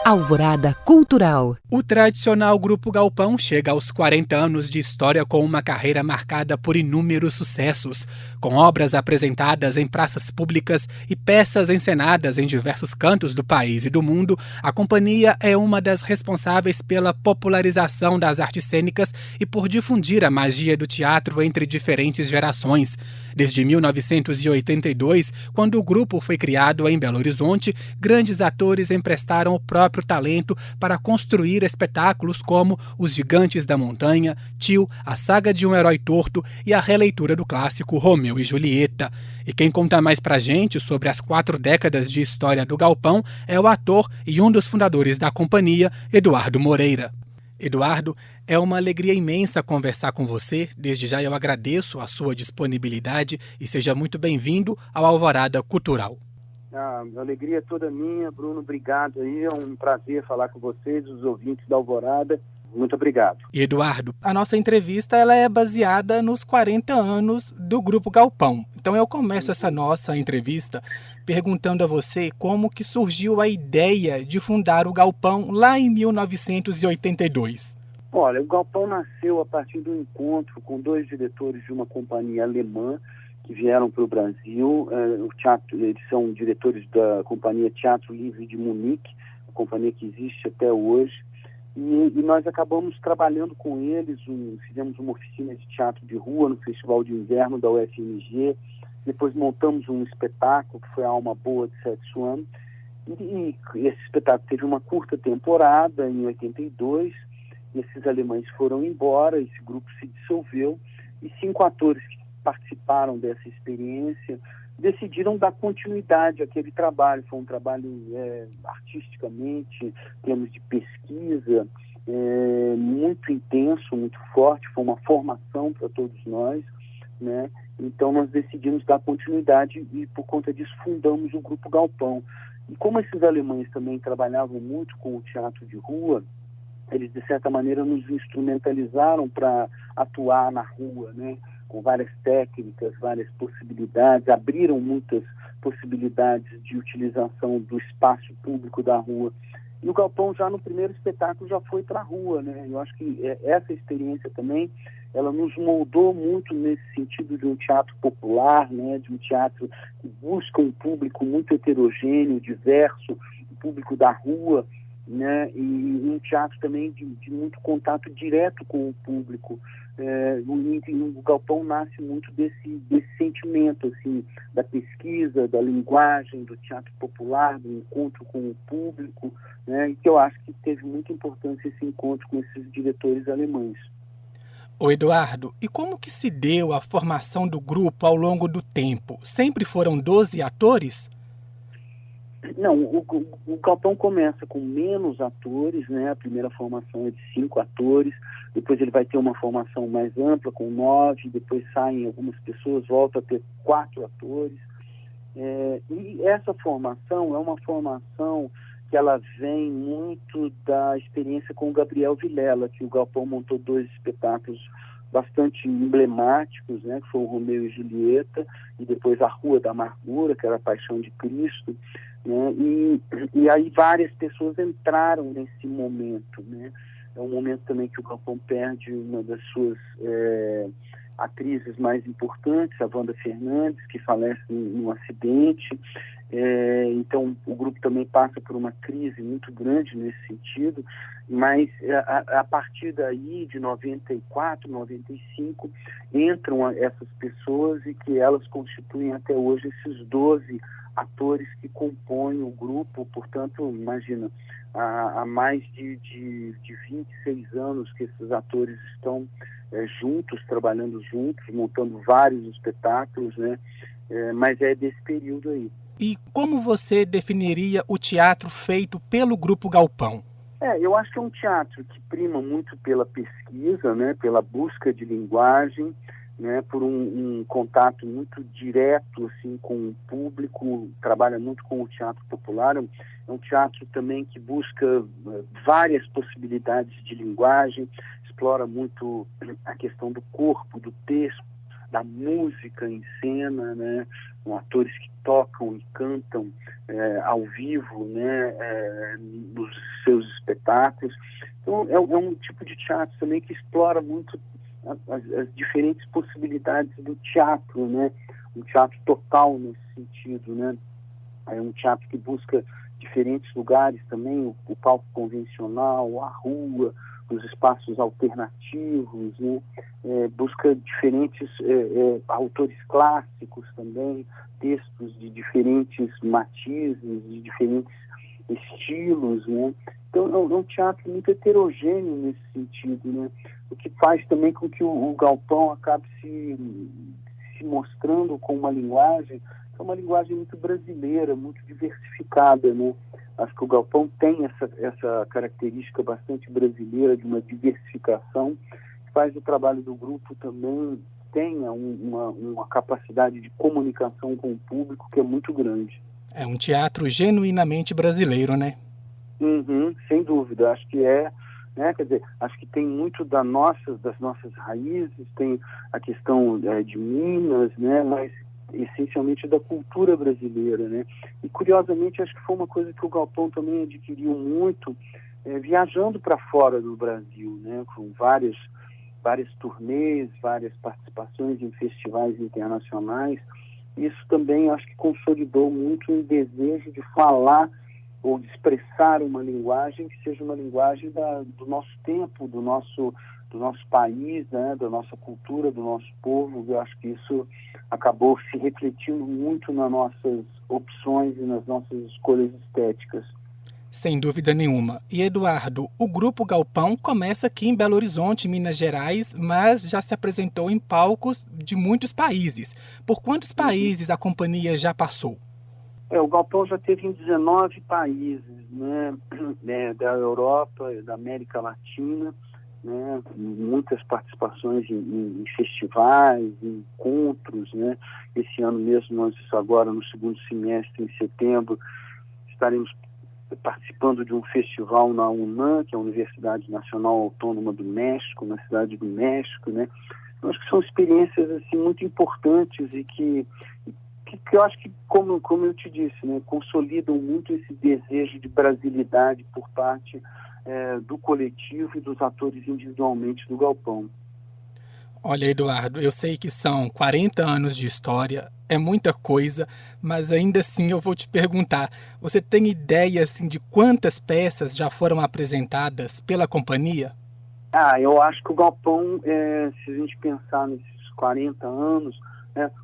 Alvorada Cultural. O tradicional Grupo Galpão chega aos 40 anos de história com uma carreira marcada por inúmeros sucessos. Com obras apresentadas em praças públicas e peças encenadas em diversos cantos do país e do mundo, a companhia é uma das responsáveis pela popularização das artes cênicas e por difundir a magia do teatro entre diferentes gerações. Desde 1982, quando o grupo foi criado em Belo Horizonte, grandes atores emprestaram o próprio talento para construir espetáculos como Os Gigantes da Montanha, Tio, A Saga de um Herói Torto e a releitura do clássico Romeu e Julieta. E quem conta mais pra gente sobre as 4 décadas de história do Galpão é o ator e um dos fundadores da companhia, Eduardo Moreira. Eduardo, é uma alegria imensa conversar com você. Desde já eu agradeço a sua disponibilidade e seja muito bem-vindo ao Alvorada Cultural. A alegria é toda minha, Bruno, obrigado aí, é um prazer falar com vocês, os ouvintes da Alvorada, muito obrigado. E Eduardo, a nossa entrevista ela é baseada nos 40 anos do Grupo Galpão. Então eu começo essa nossa entrevista perguntando a você como que surgiu a ideia de fundar o Galpão lá em 1982. Olha, o Galpão nasceu a partir do encontro com 2 diretores de uma companhia alemã que vieram para o Brasil. Eles são diretores da companhia Teatro Livre de Munique, a companhia que existe até hoje. E nós acabamos trabalhando com eles, fizemos uma oficina de teatro de rua no Festival de Inverno da UFMG, depois montamos um espetáculo que foi a Alma Boa de Setsuan, e esse espetáculo teve uma curta temporada em 82, esses alemães foram embora, esse grupo se dissolveu, e 5 atores que participaram dessa experiência decidiram dar continuidade àquele trabalho. Foi um trabalho artisticamente, em termos de pesquisa, muito intenso, muito forte, foi uma formação para todos nós, né? Então nós decidimos dar continuidade e por conta disso fundamos o Grupo Galpão. E como esses alemães também trabalhavam muito com o teatro de rua, eles de certa maneira nos instrumentalizaram para atuar na rua, né? Com várias técnicas, várias possibilidades, abriram muitas possibilidades de utilização do espaço público da rua. E o Galpão já no primeiro espetáculo já foi para a rua, né? Eu acho que essa experiência também, ela nos moldou muito nesse sentido de um teatro popular, né? De um teatro que busca um público muito heterogêneo, diverso, o público da rua, né? E um teatro também de muito contato direto com o público. O Galpão nasce muito desse sentimento assim, da pesquisa, da linguagem, do teatro popular, do encontro com o público, né? E que eu acho que teve muita importância esse encontro com esses diretores alemães. Ô Eduardo, e como que se deu a formação do grupo ao longo do tempo? Sempre foram 12 atores? Não, o Galpão começa com menos atores, né? A primeira formação é de 5 atores, depois ele vai ter uma formação mais ampla com 9, depois saem algumas pessoas, volta a ter 4 atores. E essa formação é uma formação que ela vem muito da experiência com o Gabriel Vilela, que o Galpão montou 2 espetáculos bastante emblemáticos, né? Que foi o Romeu e Julieta, e depois a Rua da Amargura, que era a Paixão de Cristo, né? E aí várias pessoas entraram nesse momento, né? É um momento também que o Galpão perde uma das suas atrizes mais importantes, a Wanda Fernandes, que falece num acidente. Então o grupo também passa por uma crise muito grande nesse sentido, mas a partir daí, de 94, 95, entram essas pessoas e que elas constituem até hoje esses 12 atores que compõem o grupo. Portanto, imagina, há mais de 26 anos que esses atores estão juntos, trabalhando juntos, montando vários espetáculos, né? Mas é desse período aí. E como você definiria o teatro feito pelo Grupo Galpão? Eu acho que é um teatro que prima muito pela pesquisa, né? Pela busca de linguagem, né? Por um contato muito direto assim, com o público, trabalha muito com o teatro popular. É um teatro também que busca várias possibilidades de linguagem, explora muito a questão do corpo, do texto, da música em cena, né? Com atores que tocam e cantam ao vivo, né? Nos seus espetáculos. Então, é um tipo de teatro também que explora muito as diferentes possibilidades do teatro, né? Um teatro total nesse sentido, né? É um teatro que busca diferentes lugares também, o palco convencional, a rua, os espaços alternativos, né? Busca diferentes autores clássicos também, textos de diferentes matizes, de diferentes estilos, né? Então é um teatro muito heterogêneo nesse sentido, né? O que faz também com que o Galpão acabe se mostrando com uma linguagem, que é uma linguagem muito brasileira, muito diversificada, né? Acho que o Galpão tem essa característica bastante brasileira de uma diversificação, que faz o trabalho do grupo também tenha uma capacidade de comunicação com o público que é muito grande. É um teatro genuinamente brasileiro, né? Uhum, sem dúvida, acho que né? Quer dizer, acho que tem muito das nossas raízes, tem a questão de Minas, né? Mas essencialmente da cultura brasileira, né? E curiosamente acho que foi uma coisa que o Galpão também adquiriu muito viajando para fora do Brasil, né? Com várias turnês, várias participações em festivais internacionais. Isso também acho que consolidou muito o desejo de falar ou de expressar uma linguagem que seja uma linguagem do nosso tempo, do nosso país, né, da nossa cultura, do nosso povo. Eu acho que isso acabou se refletindo muito nas nossas opções e nas nossas escolhas estéticas. Sem dúvida nenhuma. E, Eduardo, o Grupo Galpão começa aqui em Belo Horizonte, Minas Gerais, mas já se apresentou em palcos de muitos países. Por quantos países a companhia já passou? O Galpão já esteve em 19 países, né, da Europa, da América Latina, né, muitas participações em festivais, em encontros, né. Esse ano mesmo, nós agora no segundo semestre, em setembro, estaremos participando de um festival na UNAM, que é a Universidade Nacional Autônoma do México, na cidade do México, né. Eu acho que são experiências assim muito importantes e que eu acho que, como eu te disse, né, consolidam muito esse desejo de brasilidade por parte do coletivo e dos atores individualmente do Galpão. Olha, Eduardo, eu sei que são 40 anos de história, é muita coisa, mas ainda assim eu vou te perguntar, você tem ideia assim, de quantas peças já foram apresentadas pela companhia? Eu acho que o Galpão, se a gente pensar nesses 40 anos,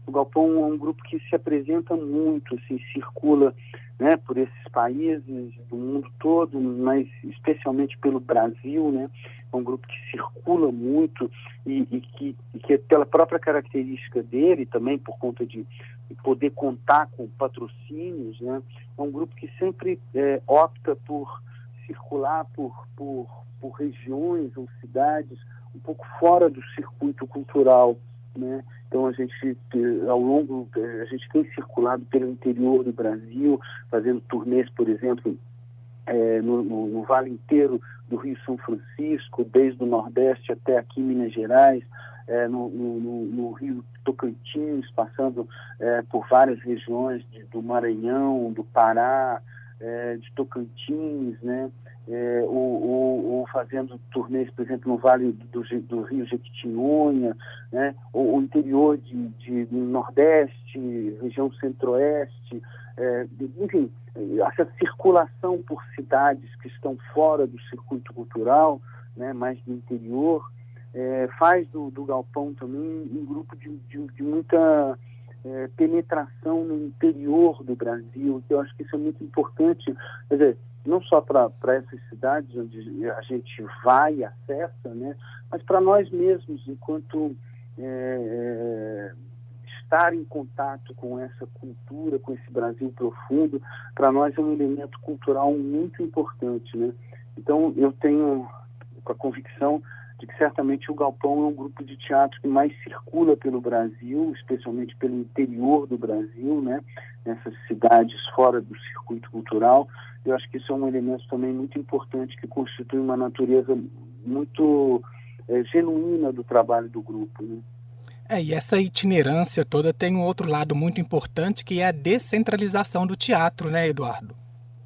o Galpão é um grupo que se apresenta muito, assim, circula, né, por esses países do mundo todo, mas especialmente pelo Brasil, né? É um grupo que circula muito e que pela própria característica dele, também por conta de poder contar com patrocínios, né? É um grupo que sempre opta por circular por regiões ou cidades um pouco fora do circuito cultural, né? Então a gente tem circulado pelo interior do Brasil, fazendo turnês, por exemplo, no vale inteiro do Rio São Francisco, desde o Nordeste até aqui em Minas Gerais, no Rio Tocantins, passando por várias regiões do Maranhão, do Pará, de Tocantins, né? Ou fazendo turnês, por exemplo, no Vale do Rio Jequitinhonha, né? Ou o interior de Nordeste, região Centro-Oeste, enfim, essa circulação por cidades que estão fora do circuito cultural, né, mais do interior, faz do Galpão também um grupo de muita penetração no interior do Brasil, que eu acho que isso é muito importante, quer dizer, não só para essas cidades onde a gente vai e acessa, né, mas para nós mesmos, enquanto estar em contato com essa cultura, com esse Brasil profundo, para nós é um elemento cultural muito importante, né? Então, eu tenho a convicção de que certamente o Galpão é um grupo de teatro que mais circula pelo Brasil, especialmente pelo interior do Brasil, né? Nessas cidades fora do circuito cultural. Eu acho que isso é um elemento também muito importante que constitui uma natureza muito genuína do trabalho do grupo, né? E essa itinerância toda tem um outro lado muito importante, que é a descentralização do teatro, né, Eduardo?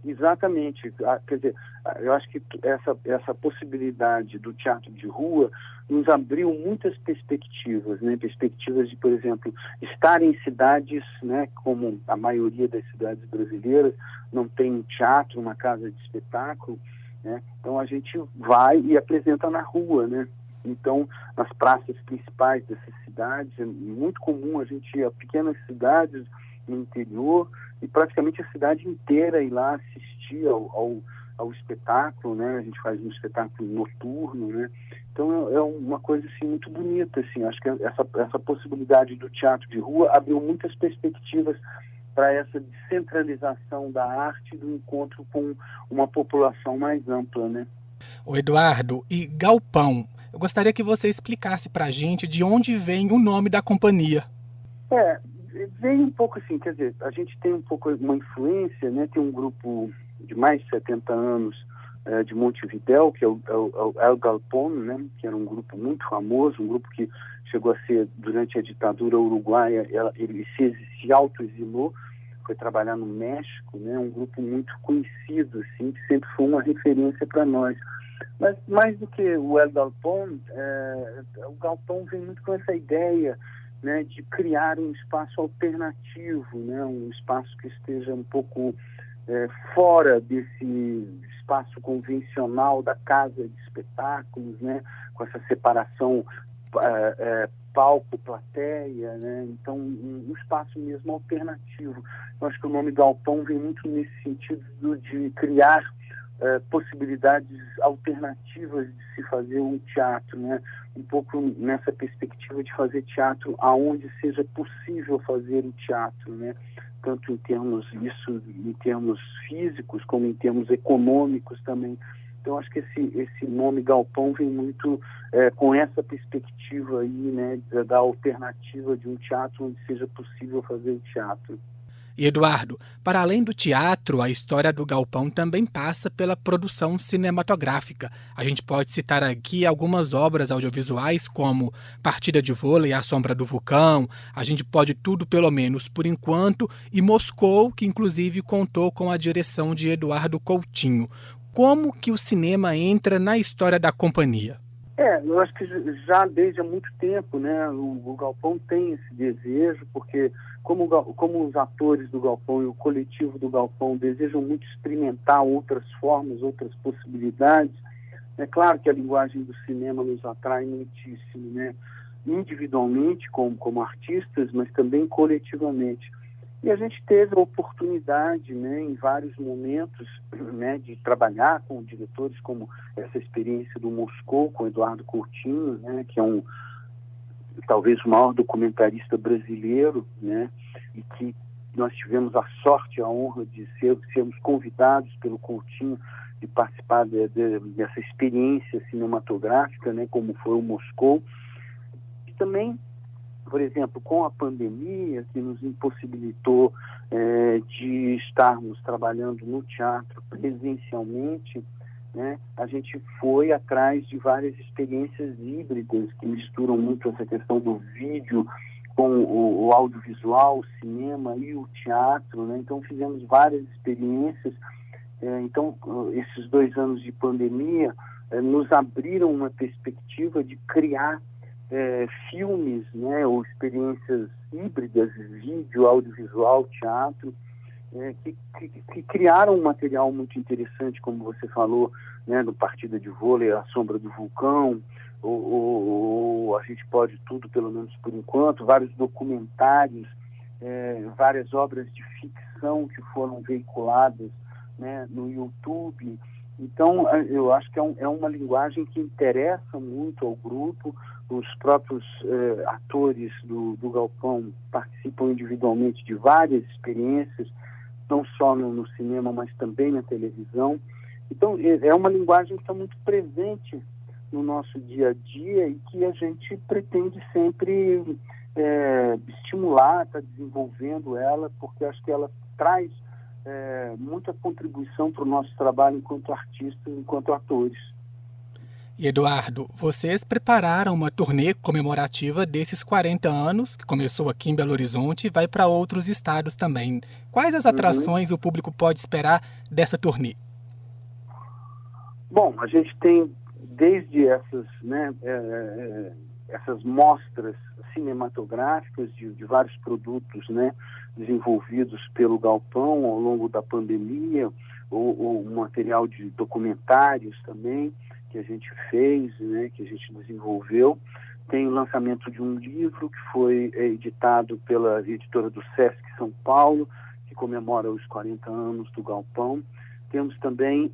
Exatamente. Quer dizer, eu acho que essa possibilidade do teatro de rua nos abriu muitas perspectivas, né? Perspectivas de, por exemplo, estar em cidades, né, como a maioria das cidades brasileiras, não tem um teatro, uma casa de espetáculo, né? Então a gente vai e apresenta na rua, né? Então, nas praças principais dessas cidades, é muito comum a gente ir a pequenas cidades no interior e praticamente a cidade inteira ir lá assistir ao espetáculo, né? A gente faz um espetáculo noturno, né? Então é uma coisa assim muito bonita, assim. Acho que essa possibilidade do teatro de rua abriu muitas perspectivas para essa descentralização da arte, do encontro com uma população mais ampla, né? O Eduardo, e galpão? Eu gostaria que você explicasse para a gente de onde vem o nome da companhia. Vem um pouco assim, quer dizer, a gente tem um pouco uma influência, né? Tem um grupo de mais de 70 anos de Montevidéu, que é o El Galpón, né? Que era um grupo muito famoso, um grupo que chegou a ser, durante a ditadura uruguaia, ele se autoexilou, foi trabalhar no México, né? Um grupo muito conhecido, assim, que sempre foi uma referência para nós. Mas mais do que o El Galpón, o Galpão vem muito com essa ideia, né, de criar um espaço alternativo, né, um espaço que esteja um pouco fora desse espaço convencional da casa de espetáculos, né, com essa separação palco-plateia, né, então um espaço mesmo alternativo. Eu acho que o nome Galpão vem muito nesse sentido de criar possibilidades alternativas de se fazer um teatro, né? Um pouco nessa perspectiva de fazer teatro aonde seja possível fazer o teatro, né? Tanto em termos físicos como em termos econômicos também. Então acho que esse nome Galpão vem muito com essa perspectiva aí, né? Da alternativa de um teatro onde seja possível fazer o teatro. E Eduardo, para além do teatro, a história do Galpão também passa pela produção cinematográfica. A gente pode citar aqui algumas obras audiovisuais como Partida de Vôlei, A Sombra do Vulcão, A Gente Pode Tudo Pelo Menos por Enquanto, e Moscou, que inclusive contou com a direção de Eduardo Coutinho. Como que o cinema entra na história da companhia? Eu acho que já desde há muito tempo, né, o Galpão tem esse desejo, porque como os atores do Galpão e o coletivo do Galpão desejam muito experimentar outras formas, outras possibilidades, é claro que a linguagem do cinema nos atrai muitíssimo, né, individualmente como artistas, mas também coletivamente. E a gente teve a oportunidade, né, em vários momentos, né, de trabalhar com diretores, como essa experiência do Moscou, com Eduardo Coutinho, né, que é talvez o maior documentarista brasileiro, né, e que nós tivemos a sorte e a honra de sermos convidados pelo Coutinho de participar dessa experiência cinematográfica, né, como foi o Moscou. E também, por exemplo, com a pandemia, que nos impossibilitou de estarmos trabalhando no teatro presencialmente, né, a gente foi atrás de várias experiências híbridas que misturam muito essa questão do vídeo com o audiovisual, o cinema e o teatro, né? Então fizemos várias experiências. Então esses 2 anos de pandemia nos abriram uma perspectiva de criar filmes, né, ou experiências híbridas, vídeo, audiovisual, teatro, que criaram um material muito interessante, como você falou, né, do Partida de Vôlei, A Sombra do Vulcão, ou A Gente Pode Tudo, pelo menos por enquanto, vários documentários, várias obras de ficção que foram veiculadas, né, no YouTube. Então, eu acho que é uma linguagem que interessa muito ao grupo. Os próprios atores do Galpão participam individualmente de várias experiências, não só no cinema, mas também na televisão. Então, é uma linguagem que está muito presente no nosso dia a dia e que a gente pretende sempre estimular, está desenvolvendo ela, porque acho que ela traz muita contribuição para o nosso trabalho enquanto artistas, enquanto atores. E Eduardo, vocês prepararam uma turnê comemorativa desses 40 anos, que começou aqui em Belo Horizonte e vai para outros estados também. Quais as atrações o público pode esperar dessa turnê? Bom, a gente tem desde essas, essas mostras cinematográficas de vários produtos, desenvolvidos pelo Galpão ao longo da pandemia, ou material de documentários também, que a gente fez, que a gente desenvolveu. Tem o lançamento de um livro que foi editado pela editora do Sesc São Paulo, que comemora os 40 anos do Galpão. Temos também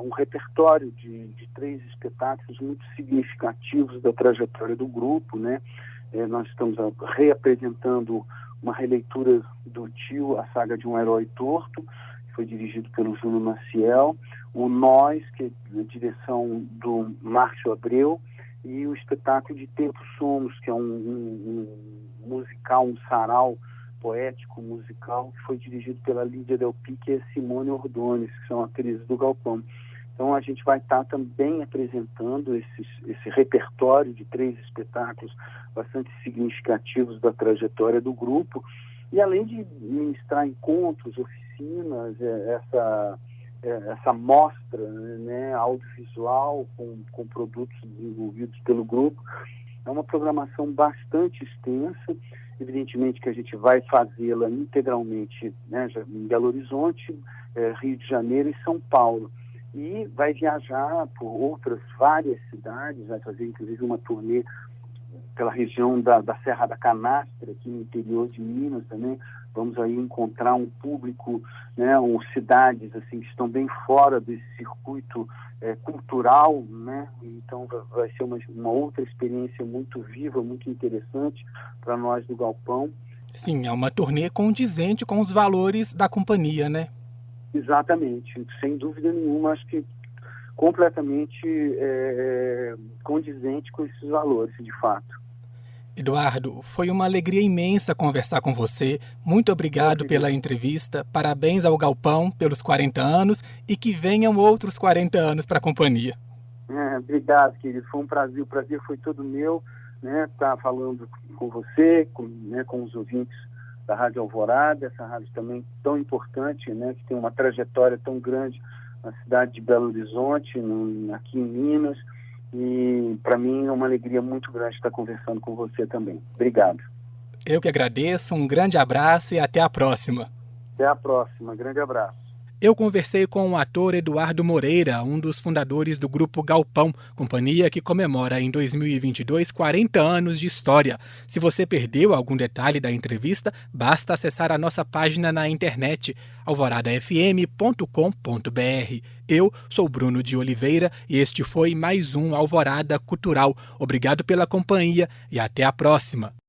um repertório de 3 espetáculos muito significativos da trajetória do grupo, Nós estamos reapresentando uma releitura do Tio, a saga de um herói torto, que foi dirigido pelo Júnior Maciel, o Nós, que é a direção do Márcio Abreu, e o espetáculo de Tempo Somos, que é um musical, um sarau poético musical, que foi dirigido pela Lídia Del Pique e a Simone Ordones, que são atrizes do Galpão. Então a gente vai estar também apresentando esse repertório de 3 espetáculos bastante significativos da trajetória do grupo, e além de ministrar encontros, oficinas, essa mostra audiovisual com produtos desenvolvidos pelo grupo, é uma programação bastante extensa. Evidentemente que a gente vai fazê-la integralmente em Belo Horizonte, Rio de Janeiro e São Paulo. E vai viajar por outras várias cidades, vai fazer inclusive uma turnê pela região da Serra da Canastra, aqui no interior de Minas também. Vamos aí encontrar um público, ou cidades assim, que estão bem fora desse circuito cultural, Então vai ser uma outra experiência muito viva, muito interessante para nós do Galpão. Sim, é uma turnê condizente com os valores da companhia, Exatamente, sem dúvida nenhuma, acho que completamente condizente com esses valores, de fato. Eduardo, foi uma alegria imensa conversar com você. Muito obrigado pela entrevista. Parabéns ao Galpão pelos 40 anos e que venham outros 40 anos para a companhia. Obrigado, querido. Foi um prazer. O prazer foi todo meu, estar falando com você, com os ouvintes da Rádio Alvorada, essa rádio também tão importante, que tem uma trajetória tão grande na cidade de Belo Horizonte, aqui em Minas. E para mim é uma alegria muito grande estar conversando com você também. Obrigado. Eu que agradeço, um grande abraço e até a próxima. Até a próxima, grande abraço. Eu conversei com o ator Eduardo Moreira, um dos fundadores do grupo Galpão, companhia que comemora em 2022 40 anos de história. Se você perdeu algum detalhe da entrevista, basta acessar a nossa página na internet, alvoradafm.com.br. Eu sou Bruno de Oliveira e este foi mais um Alvorada Cultural. Obrigado pela companhia e até a próxima.